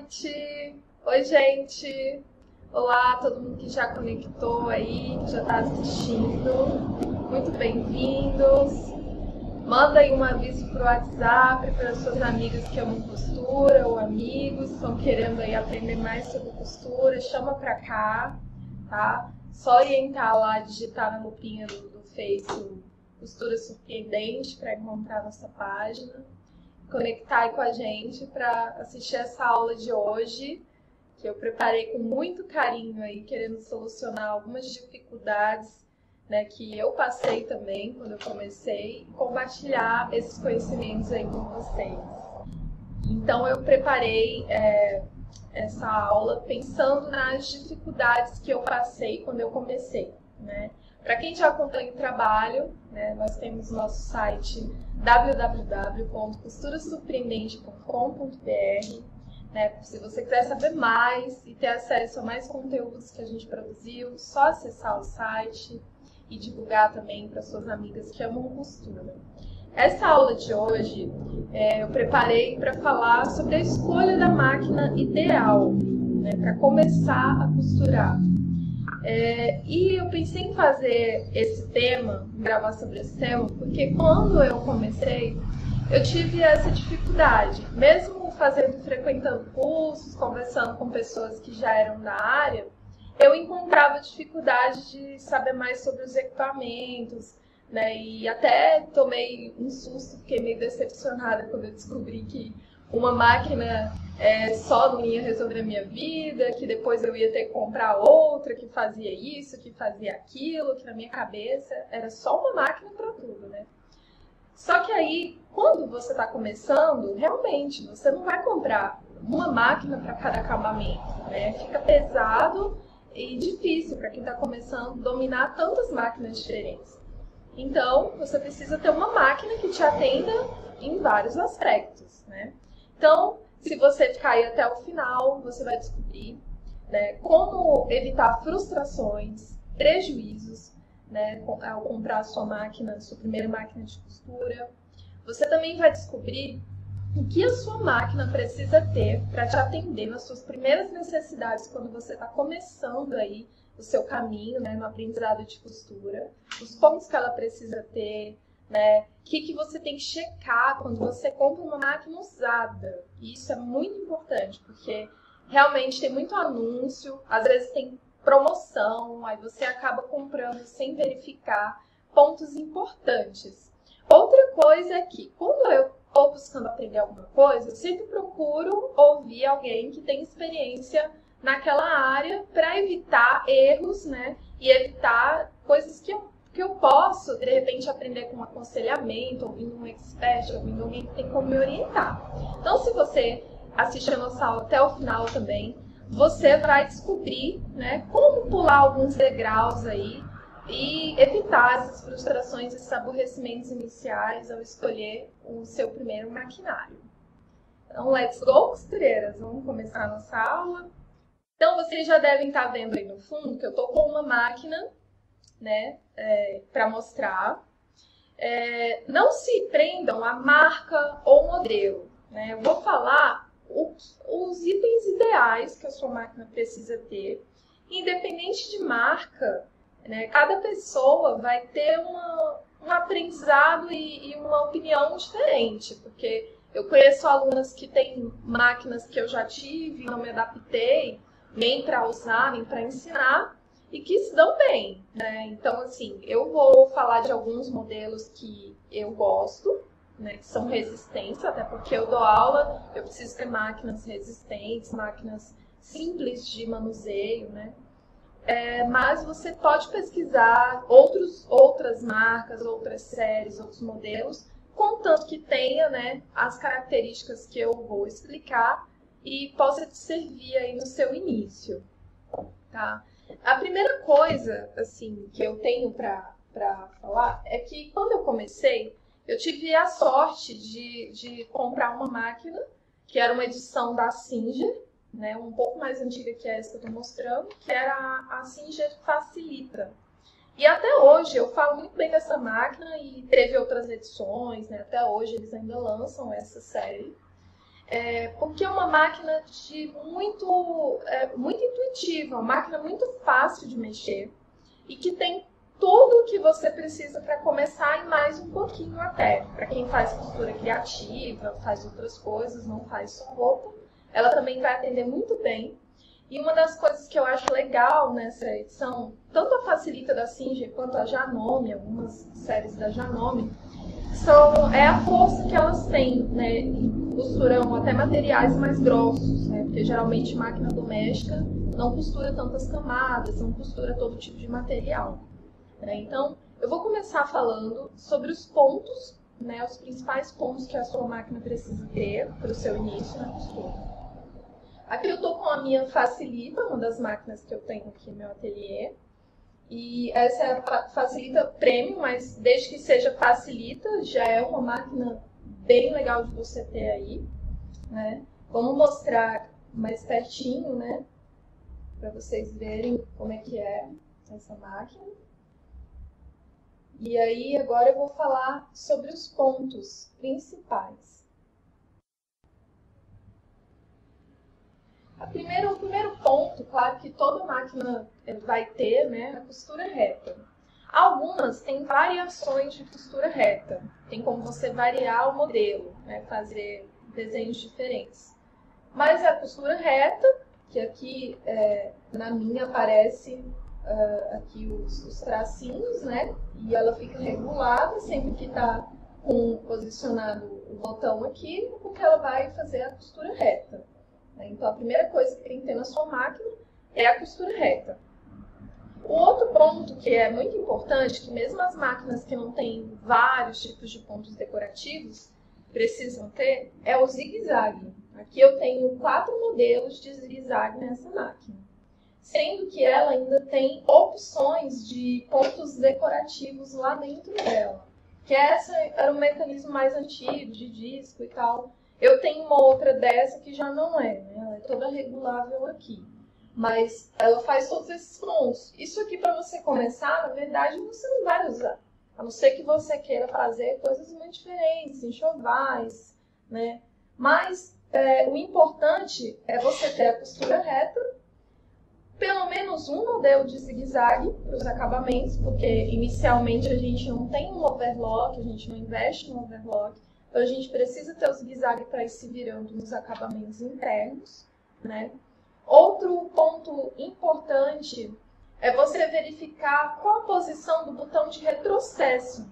noite! Oi, gente! Olá, todo mundo que já conectou aí, que já está assistindo. Muito bem-vindos! Manda aí um aviso pro WhatsApp para as suas amigas que amam costura ou amigos que estão querendo aí aprender mais sobre costura. Chama pra cá, tá? Só orientar lá, digitar na lupinha do Face Costura Surpreendente para encontrar nossa página. Conectar aí com a gente para assistir essa aula de hoje, que eu preparei com muito carinho aí, querendo solucionar algumas dificuldades, né, que eu passei também quando eu comecei, e compartilhar esses conhecimentos aí com vocês. Então eu preparei essa aula pensando nas dificuldades que eu passei quando eu comecei, né? Para quem já acompanha o trabalho, né, nós temos o nosso site www.costurasurpreendente.com.br, né? Se você quiser saber mais e ter acesso a mais conteúdos que a gente produziu, só acessar o site e divulgar também para suas amigas que amam costura. Essa aula de hoje eu preparei para falar sobre a escolha da máquina ideal, né, para começar a costurar. E eu pensei em fazer esse tema, gravar sobre esse tema, porque quando eu comecei, eu tive essa dificuldade. Mesmo frequentando cursos, conversando com pessoas que já eram da área, eu encontrava dificuldade de saber mais sobre os equipamentos, né? E até tomei um susto, fiquei meio decepcionada quando eu descobri que uma máquina só não ia resolver a minha vida, que depois eu ia ter que comprar outra que fazia isso, que fazia aquilo, que na minha cabeça era só uma máquina para tudo, né? Só que aí, quando você está começando, realmente, você não vai comprar uma máquina para cada acabamento, né? Fica pesado e difícil para quem está começando dominar tantas máquinas diferentes. Então, você precisa ter uma máquina que te atenda em vários aspectos, né? Então, se você ficar aí até o final, você vai descobrir, né, como evitar frustrações, prejuízos, né, ao comprar a sua primeira máquina de costura. Você também vai descobrir o que a sua máquina precisa ter para te atender nas suas primeiras necessidades quando você está começando aí o seu caminho, né, no aprendizado de costura, os pontos que ela precisa ter, né, o que você tem que checar quando você compra uma máquina usada. E isso é muito importante, porque realmente tem muito anúncio, às vezes tem promoção, aí você acaba comprando sem verificar pontos importantes. Outra coisa é que, quando eu estou buscando aprender alguma coisa, eu sempre procuro ouvir alguém que tem experiência naquela área para evitar erros, né? E evitar coisas que eu posso, de repente, aprender com um aconselhamento, ouvindo um expert, ouvindo alguém que tem como me orientar. Então, se você assistir a nossa aula até o final também, você vai descobrir, né, como pular alguns degraus aí e evitar essas frustrações, esses aborrecimentos iniciais ao escolher o seu primeiro maquinário. Então, let's go, costureiras! Vamos começar a nossa aula. Então, vocês já devem estar vendo aí no fundo que eu estou com uma máquina, né, para mostrar. Não se prendam a marca ou modelo, né? Eu vou falar os itens ideais que a sua máquina precisa ter. Independente de marca, né, cada pessoa vai ter um aprendizado e uma opinião diferente, porque eu conheço alunas que têm máquinas que eu já tive, não me adaptei, nem para usar, nem para ensinar, e que se dão bem, né? Então, assim, eu vou falar de alguns modelos que eu gosto, né, que são resistentes, até porque eu dou aula, eu preciso ter máquinas resistentes, máquinas simples de manuseio, né? Mas você pode pesquisar outras marcas, outras séries, outros modelos, contanto que tenha, né, as características que eu vou explicar e possa te servir aí no seu início, tá? A primeira coisa, assim, que eu tenho para falar é que quando eu comecei, eu tive a sorte de comprar uma máquina que era uma edição da Singer, né, um pouco mais antiga que essa que eu estou mostrando, que era a Singer Facilita. E até hoje eu falo muito bem dessa máquina e teve outras edições, né, até hoje eles ainda lançam essa série. Porque é uma máquina muito intuitiva, uma máquina muito fácil de mexer e que tem tudo o que você precisa para começar e mais um pouquinho até. Para quem faz costura criativa, faz outras coisas, não faz só roupa, ela também vai atender muito bem. E uma das coisas que eu acho legal nessa edição, tanto a Facilita da Singer quanto a Janome, algumas séries da Janome, é a força que elas têm, né? Costuram até materiais mais grossos, né? Porque geralmente máquina doméstica não costura tantas camadas, não costura todo tipo de material. Né? Então, eu vou começar falando sobre os pontos, né? Os principais pontos que a sua máquina precisa ter para o seu início na costura. Aqui eu estou com a minha Facilita, uma das máquinas que eu tenho aqui no meu ateliê. E essa é a Facilita Premium, mas desde que seja Facilita, já é uma máquina bem legal de você ter aí, né? Vamos mostrar mais pertinho, né? Para vocês verem como é que é essa máquina. E aí, agora eu vou falar sobre os pontos principais. O primeiro ponto, claro que toda máquina vai ter, né, a costura reta. Algumas têm variações de costura reta. Tem como você variar o modelo, né, fazer desenhos diferentes. Mas a costura reta, que aqui na minha aparece aqui os tracinhos, né, e ela fica regulada sempre que está posicionado o botão aqui, porque ela vai fazer a costura reta. Então, a primeira coisa que tem que ter na sua máquina é a costura reta. O outro ponto que é muito importante, que mesmo as máquinas que não têm vários tipos de pontos decorativos precisam ter, é o zigue-zague. Aqui eu tenho 4 modelos de zigue-zague nessa máquina. Sendo que ela ainda tem opções de pontos decorativos lá dentro dela. Que essa era um mecanismo mais antigo, de disco e tal. Eu tenho uma outra dessa que já não é, né? Ela é toda regulável aqui. Mas ela faz todos esses pontos. Isso aqui, para você começar, na verdade, você não vai usar. A não ser que você queira fazer coisas muito diferentes, enxovais, né? Mas o importante é você ter a costura reta, pelo menos um modelo de zigue-zague para os acabamentos, porque inicialmente a gente não tem um overlock, a gente não investe no overlock. Então, a gente precisa ter o zigue-zague para ir se virando nos acabamentos internos, né? Outro ponto importante é você verificar qual a posição do botão de retrocesso.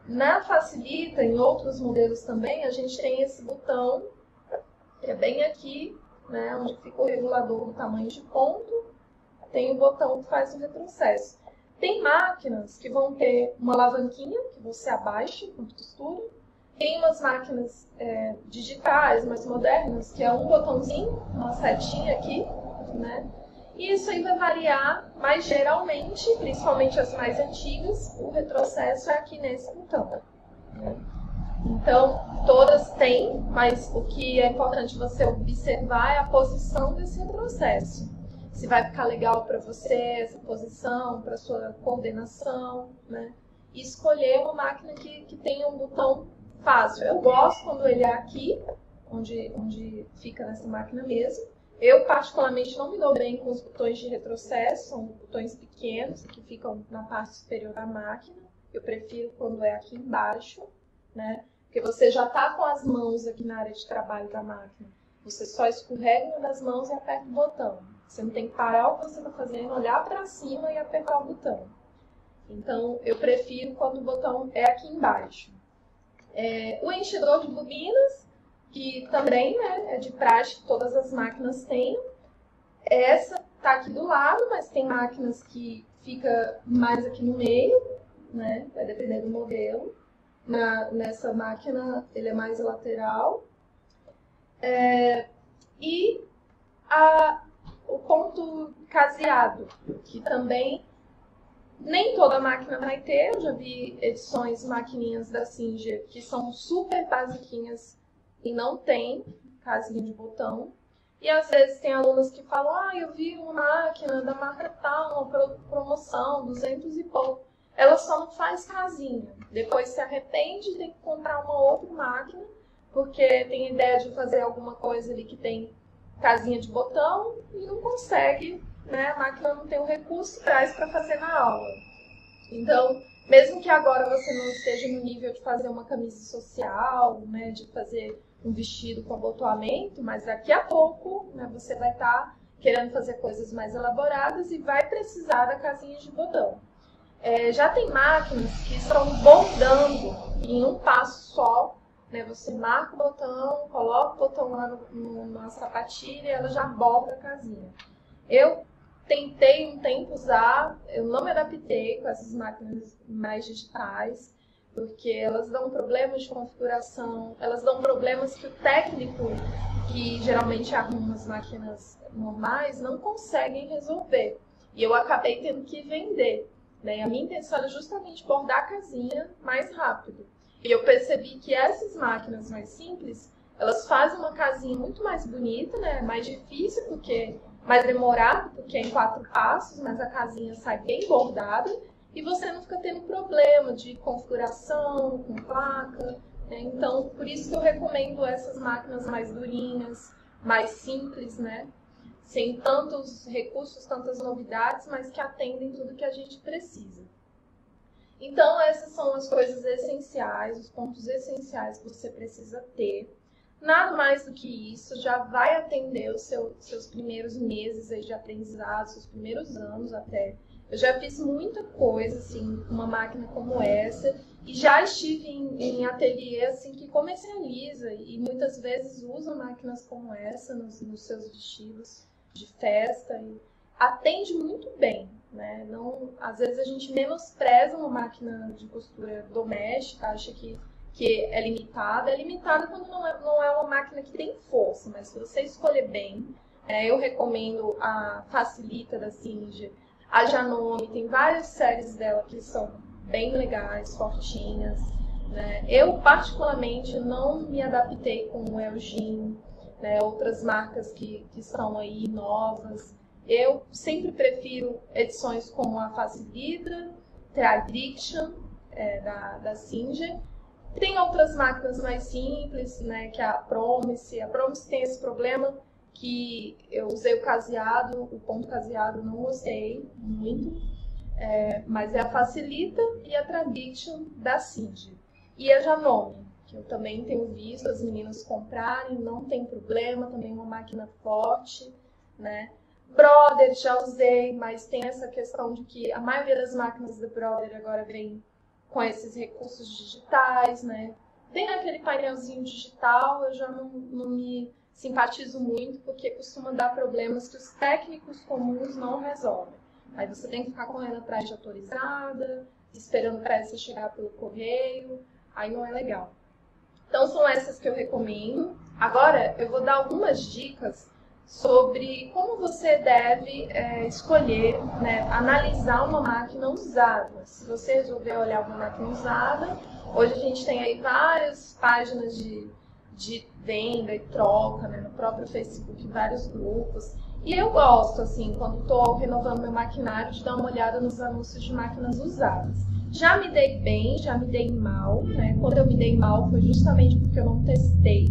Na Facilita, em outros modelos também, a gente tem esse botão, que é bem aqui, né, onde fica o regulador do tamanho de ponto, tem o botão que faz o retrocesso. Tem máquinas que vão ter uma alavanquinha que você abaixa enquanto costura. Tem umas máquinas digitais, mais modernas, que é um botãozinho, uma setinha aqui, né? E isso aí vai variar, mas geralmente, principalmente as mais antigas, o retrocesso é aqui nesse botão. Né? Então, todas têm, mas o que é importante você observar é a posição desse retrocesso. Se vai ficar legal para você essa posição, para sua coordenação, né? E escolher uma máquina que tenha um botão fácil. Eu gosto quando ele é aqui, onde fica nessa máquina mesmo. Eu, particularmente, não me dou bem com os botões de retrocesso, são botões pequenos que ficam na parte superior da máquina. Eu prefiro quando é aqui embaixo, né? Porque você já está com as mãos aqui na área de trabalho da máquina. Você só escorrega uma das mãos e aperta o botão. Você não tem que parar o que você está fazendo, olhar para cima e apertar o botão. Então, eu prefiro quando o botão é aqui embaixo. O enchedor de bobinas, que também, né, é de praxe que todas as máquinas têm. Essa está aqui do lado, mas tem máquinas que fica mais aqui no meio, né, vai depender do modelo. Nessa máquina ele é mais lateral. E o ponto caseado, que também nem toda máquina vai ter. Eu já vi edições, maquininhas da Singer que são super basiquinhas e não tem casinha de botão. E às vezes tem alunos que falam, eu vi uma máquina da marca tal, promoção, 200 e pouco. Ela só não faz casinha. Depois se arrepende de ter que comprar uma outra máquina, porque tem a ideia de fazer alguma coisa ali que tem casinha de botão e não consegue, né? A máquina não tem o recurso que traz para fazer na aula. Então, mesmo que agora você não esteja no nível de fazer uma camisa social, né, de fazer um vestido com abotoamento, mas daqui a pouco, né, você vai estar querendo fazer coisas mais elaboradas e vai precisar da casinha de botão. Já tem máquinas que estão bordando em um passo só, né? Você marca o botão, coloca o botão lá na sapatilha e ela já borda a casinha. Eu tentei um tempo usar, eu não me adaptei com essas máquinas mais digitais, porque elas dão problemas de configuração, elas dão problemas que o técnico, que geralmente arruma as máquinas normais, não conseguem resolver. E eu acabei tendo que vender, né? A minha intenção era justamente bordar a casinha mais rápido. E eu percebi que essas máquinas mais simples, elas fazem uma casinha muito mais bonita, né? Mais difícil, porque mais demorado, porque é em 4 passos, mas a casinha sai bem bordada e você não fica tendo problema de configuração com placa, né? Então, por isso que eu recomendo essas máquinas mais durinhas, mais simples, né? Sem tantos recursos, tantas novidades, mas que atendem tudo que a gente precisa. Então, essas são as coisas essenciais, os pontos essenciais que você precisa ter. Nada mais do que isso, já vai atender os seus primeiros meses aí de aprendizado, seus primeiros anos até. Eu já fiz muita coisa, assim, com uma máquina como essa, e já estive em ateliê, assim, que comercializa e muitas vezes usa máquinas como essa nos seus vestidos de festa e atende muito bem, né? Não, às vezes a gente menospreza uma máquina de costura doméstica, acha que é limitada quando não é uma máquina que tem força, mas se você escolher bem, eu recomendo a Facilita da Singer, a Janome, tem várias séries dela que são bem legais, fortinhas, né? Eu particularmente não me adaptei com o Elgin, né? Outras marcas que são aí novas. Eu sempre prefiro edições como a Facilita, Tradiction, da Singer. Tem outras máquinas mais simples, né, que a Promise. A Promise tem esse problema que eu usei o caseado, o ponto caseado não gostei muito, mas é a Facilita e a Tradiction da Singer. E a Janome, que eu também tenho visto as meninas comprarem, não tem problema, também é uma máquina forte, né. Brother já usei, mas tem essa questão de que a maioria das máquinas da Brother agora vem com esses recursos digitais, né? Tem aquele painelzinho digital, eu já não me simpatizo muito, porque costuma dar problemas que os técnicos comuns não resolvem. Aí você tem que ficar correndo atrás de autorizada, esperando para essa chegar pelo correio, aí não é legal. Então são essas que eu recomendo. Agora eu vou dar algumas dicas sobre como você deve escolher, né, analisar uma máquina usada. Se você resolver olhar uma máquina usada, hoje a gente tem aí várias páginas de venda e troca, né, no próprio Facebook, vários grupos. E eu gosto, assim, quando estou renovando meu maquinário, de dar uma olhada nos anúncios de máquinas usadas. Já me dei bem, já me dei mal, né? Quando eu me dei mal foi justamente porque eu não testei.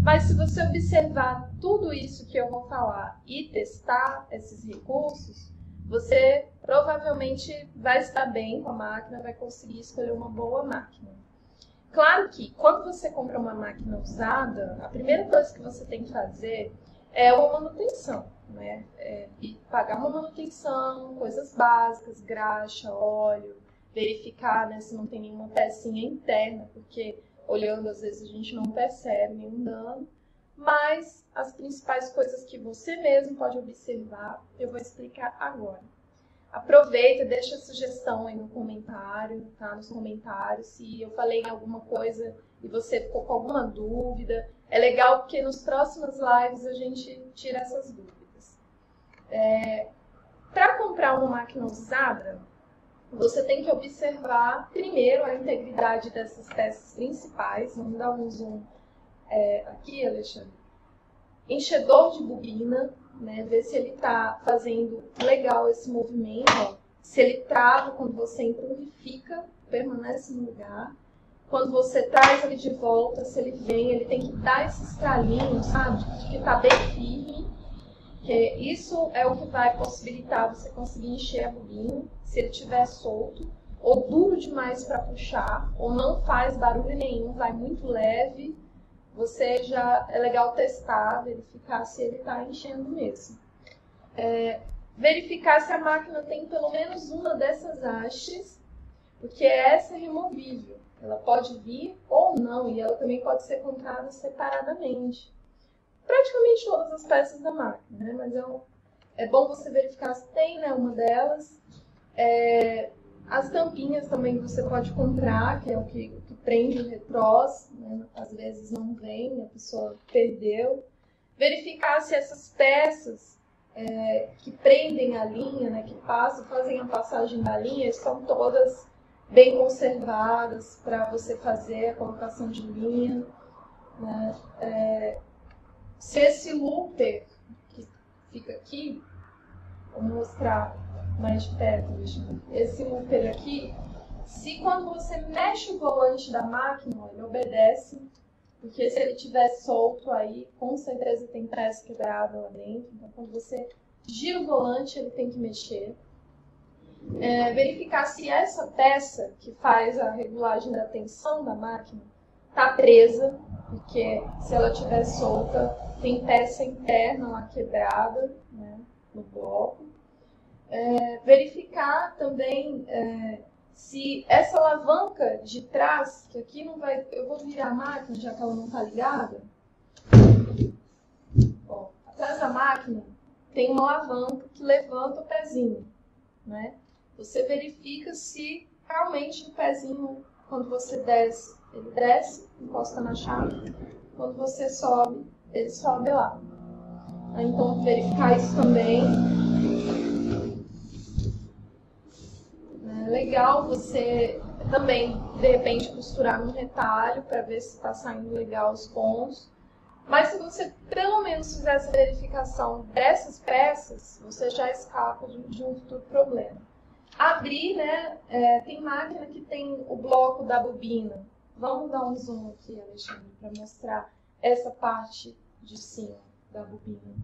Mas se você observar tudo isso que eu vou falar e testar esses recursos, você provavelmente vai estar bem com a máquina, vai conseguir escolher uma boa máquina. Claro que quando você compra uma máquina usada, a primeira coisa que você tem que fazer é uma manutenção, né? E pagar uma manutenção, coisas básicas, graxa, óleo, verificar, né, se não tem nenhuma pecinha interna, porque olhando, às vezes, a gente não percebe nenhum dano, mas as principais coisas que você mesmo pode observar, eu vou explicar agora. Aproveita, deixa a sugestão aí no comentário, tá? Nos comentários, se eu falei em alguma coisa e você ficou com alguma dúvida. É legal porque nos próximos lives a gente tira essas dúvidas. Para comprar uma máquina usada, você tem que observar primeiro a integridade dessas peças principais. Vamos dar um zoom aqui, Alexandre. Enchedor de bobina, né? Ver se ele está fazendo legal esse movimento. Ó. Se ele trava quando você empurra e fica, permanece no lugar. quando você traz ele de volta, se ele vem, ele tem que dar esse estralinho, sabe? De que tá bem firme. Porque isso é o que vai possibilitar você conseguir encher a bobina. Se ele estiver solto, ou duro demais para puxar, ou não faz barulho nenhum, vai muito leve, você já é legal testar, verificar se ele está enchendo mesmo. Verificar se a máquina tem pelo menos uma dessas hastes, porque essa é removível. Ela pode vir ou não, e ela também pode ser comprada separadamente. Praticamente todas as peças da máquina, né? Mas é bom você verificar se tem, né, uma delas. As tampinhas também você pode comprar, que é o que prende o retrós, né? Às vezes não vem, a pessoa perdeu. Verificar se essas peças que prendem a linha, né, que fazem a passagem da linha, estão todas bem conservadas para você fazer a colocação de linha, né? Se esse looper que fica aqui, vou mostrar mais de perto, esse looper aqui, se quando você mexe o volante da máquina, ele obedece, porque se ele estiver solto aí, com certeza tem peça quebrada lá dentro, então quando você gira o volante, ele tem que mexer. Verificar se essa peça que faz a regulagem da tensão da máquina está presa, porque se ela estiver solta, tem peça interna lá quebrada, né, no bloco. Verificar também se essa alavanca de trás, que aqui não vai... Eu vou virar a máquina, já que ela não está ligada. Bom, atrás da máquina tem uma alavanca que levanta o pezinho, né? Você verifica se realmente o pezinho, quando você desce, ele desce, encosta na chave. Quando você sobe, ele sobe lá. Então, verificar isso também. É legal você também, de repente, costurar no retalho para ver se está saindo legal os pontos. Mas se você pelo menos fizer essa verificação dessas peças, você já escapa de um futuro problema. Abrir, né? Tem máquina que tem o bloco da bobina. Vamos dar um zoom aqui, Alexandre, para mostrar essa parte de cima da bobina.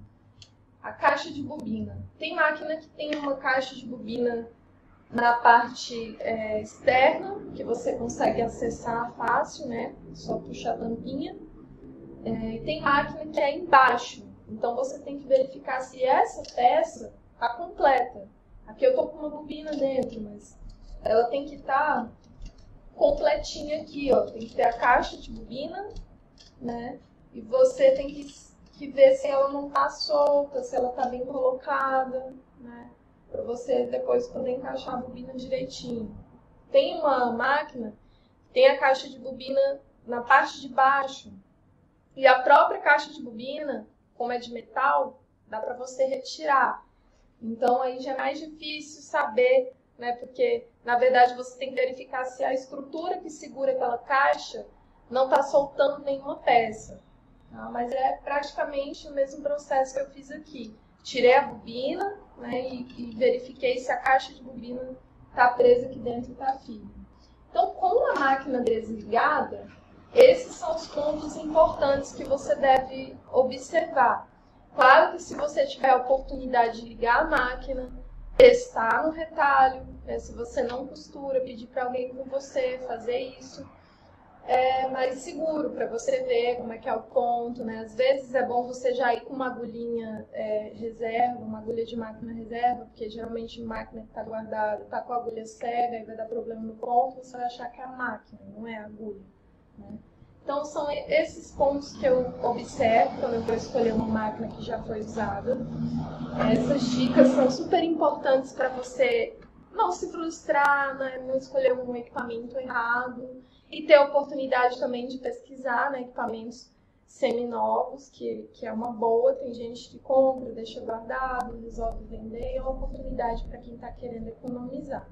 A caixa de bobina. Tem máquina que tem uma caixa de bobina na parte externa, que você consegue acessar fácil, né? Só puxar a tampinha. E tem máquina que é embaixo. Então você tem que verificar se essa peça está completa. Aqui eu estou com uma bobina dentro, mas ela tem que estar completinha aqui, ó. Tem que ter a caixa de bobina, né? E você tem que ver se ela não está solta, se ela está bem colocada, né? Para você depois poder encaixar a bobina direitinho. Tem uma máquina que tem a caixa de bobina na parte de baixo. E a própria caixa de bobina, como é de metal, dá para você retirar. Então, aí já é mais difícil saber, né? Porque, na verdade, você tem que verificar se a estrutura que segura aquela caixa não está soltando nenhuma peça. Tá? Mas é praticamente o mesmo processo que eu fiz aqui. Tirei a bobina, né, e verifiquei se a caixa de bobina está presa aqui dentro e está firme. Então, com a máquina desligada, esses são os pontos importantes que você deve observar. Claro que se você tiver a oportunidade de ligar a máquina, testar no retalho, né, se você não costura, pedir para alguém com você fazer isso, é mais seguro para você ver como é que é o ponto, né? Às vezes é bom você já ir com uma agulhinha reserva, uma agulha de máquina reserva, porque geralmente máquina que está guardada está com a agulha cega e vai dar problema no ponto, você vai achar que é a máquina, não é a agulha, né? Então, são esses pontos que eu observo quando eu vou escolher uma máquina que já foi usada. Essas dicas são super importantes para você não se frustrar, né? Não escolher um equipamento errado e ter a oportunidade também de pesquisar, né, equipamentos seminovos, que é uma boa. Tem gente que compra, deixa guardado, resolve vender, é uma oportunidade para quem está querendo economizar.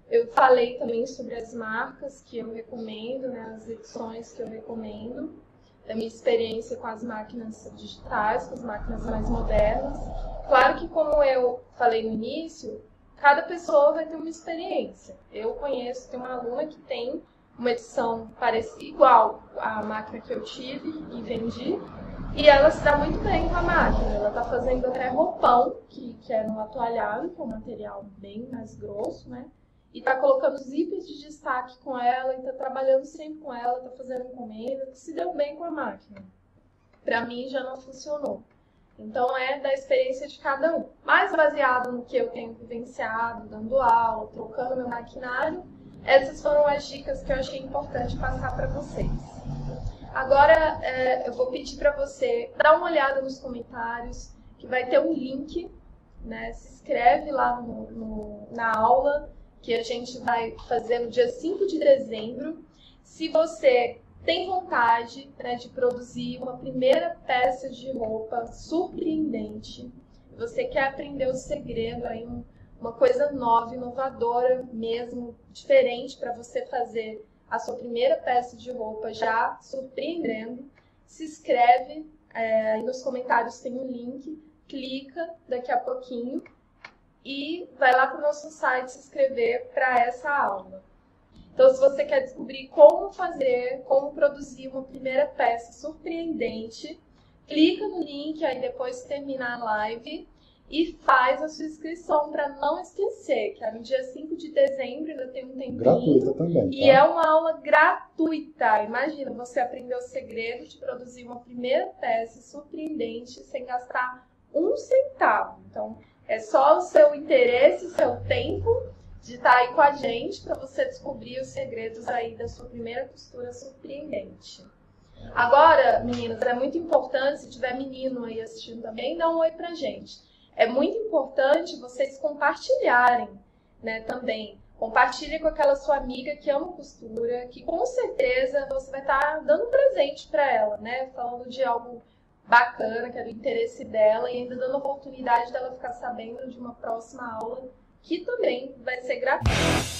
Eu falei também sobre as marcas que eu recomendo, né, as edições que eu recomendo, da minha experiência com as máquinas digitais, com as máquinas mais modernas. Claro que, como eu falei no início, cada pessoa vai ter uma experiência. Eu conheço, tem uma aluna que tem uma edição parecida, igual à máquina que eu tive e vendi. E ela se dá muito bem com a máquina. Ela tá fazendo até roupão, que é no atoalhado, que é um material bem mais grosso, né? E tá colocando zippers de destaque com ela, e tá trabalhando sempre com ela, tá fazendo encomenda, se deu bem com a máquina. Pra mim já não funcionou. Então é da experiência de cada um. Mais baseado no que eu tenho vivenciado, dando aula, trocando meu maquinário, essas foram as dicas que eu achei importante passar para vocês. Agora eu vou pedir para você dar uma olhada nos comentários, que vai ter um link, né? Se inscreve lá na aula que a gente vai fazer no dia 5 de dezembro. Se você tem vontade, né, de produzir uma primeira peça de roupa surpreendente, você quer aprender o segredo, aí uma coisa nova, inovadora mesmo, diferente para você fazer a sua primeira peça de roupa já surpreendendo, se inscreve, aí nos comentários tem um link, clica daqui a pouquinho e vai lá para o nosso site se inscrever para essa aula. Então, se você quer descobrir como fazer, como produzir uma primeira peça surpreendente, clica no link, aí depois que terminar a live, e faz a sua inscrição para não esquecer, que é no dia 5 de dezembro, ainda tem um tempinho. Gratuita também, tá? E é uma aula gratuita. Imagina, você aprender o segredo de produzir uma primeira peça surpreendente sem gastar um centavo. Então, é só o seu interesse, o seu tempo de estar aí com a gente para você descobrir os segredos aí da sua primeira costura surpreendente. Agora, meninas, é muito importante, se tiver menino aí assistindo também, dá um oi pra gente. É muito importante vocês compartilharem, né, também. Compartilhe com aquela sua amiga que ama costura, que com certeza você vai estar dando presente para ela, né? Falando de algo bacana, que é do interesse dela, e ainda dando a oportunidade dela ficar sabendo de uma próxima aula, que também vai ser gratuita.